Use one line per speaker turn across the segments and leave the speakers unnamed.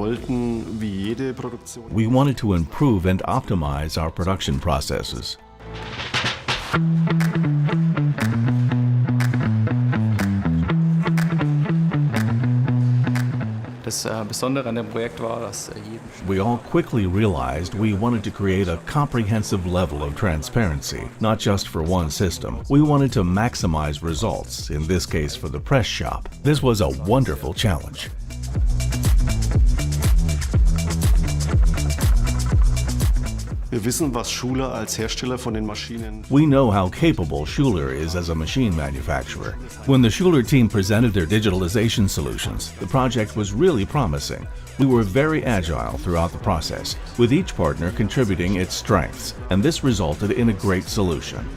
wollten, wie jede Produktion.
We wanted to improve and optimize our production processes.
Das Besondere an dem Projekt war, dass
We all quickly realized we wanted to create a comprehensive level of transparency, not just for one system. We wanted to maximize results, in this case for the press shop. This was a wonderful challenge.
Wir wissen, was Schuler als Hersteller von den Maschinen.
We know how capable Schuler is as a machine manufacturer. When the Schuler team presented their digitalization solutions, the project was really promising. We were very agile throughout the process, with each partner contributing its strengths, and this resulted in a great solution.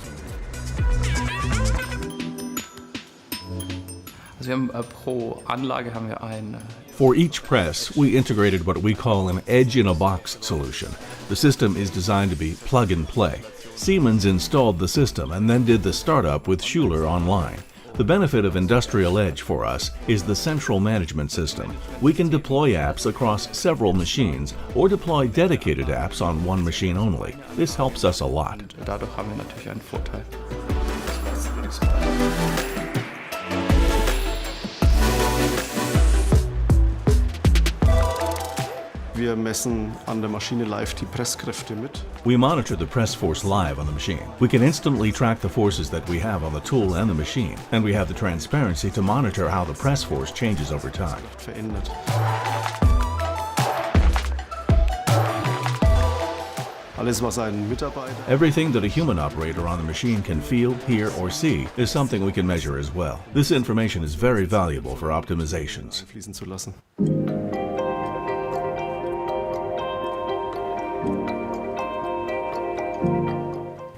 Also wir haben pro Anlage haben wir ein
For each press, we integrated what we call an edge-in-a-box solution. The system is designed to be plug-and-play. Siemens installed the system and then did the startup with Schuler online. The benefit of Industrial Edge for us is the central management system. We can deploy apps across several machines or deploy dedicated apps on one machine only. This helps us a lot.
Dadurch haben wir natürlich einen Vorteil.
Wir messen an der Maschine live die Presskräfte mit.
We monitor the press force live on the machine. We can instantly track the forces that we have on the tool and the machine, and we have the transparency to monitor how the press force changes over time.
Verändert. Alles, was ein Mitarbeiter
Everything that a human operator on the machine can feel, hear, or see is something we can measure as well. This information is very valuable for optimizations.
fließen zu lassen.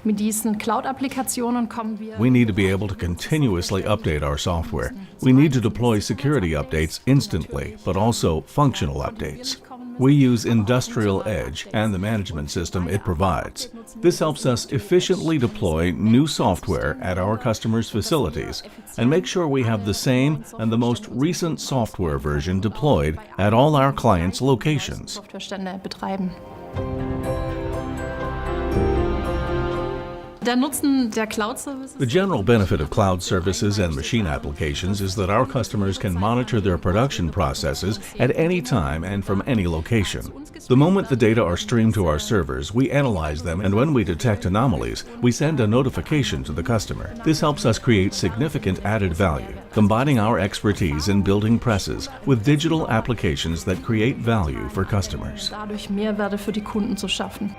Mit diesen Cloud-Applikationen kommen wir.
We need to be able to continuously update our software. We need to deploy security updates instantly, but also functional updates. We use Industrial Edge and the management system it provides. This helps us efficiently deploy new software at our customers' facilities and make sure we have the same and the most recent software version deployed at all our clients' locations.
Softwarestände betreiben. Der Nutzen der Cloud-Services.
The general benefit of cloud services and machine applications is that our customers can monitor their production processes at any time and from any location. The moment the data are streamed to our servers, we analyze them, and when we detect anomalies, we send a notification to the customer. This helps us create significant added value, combining our expertise in building presses with digital applications that create value for customers.
Dadurch Mehrwerte für die Kunden zu schaffen.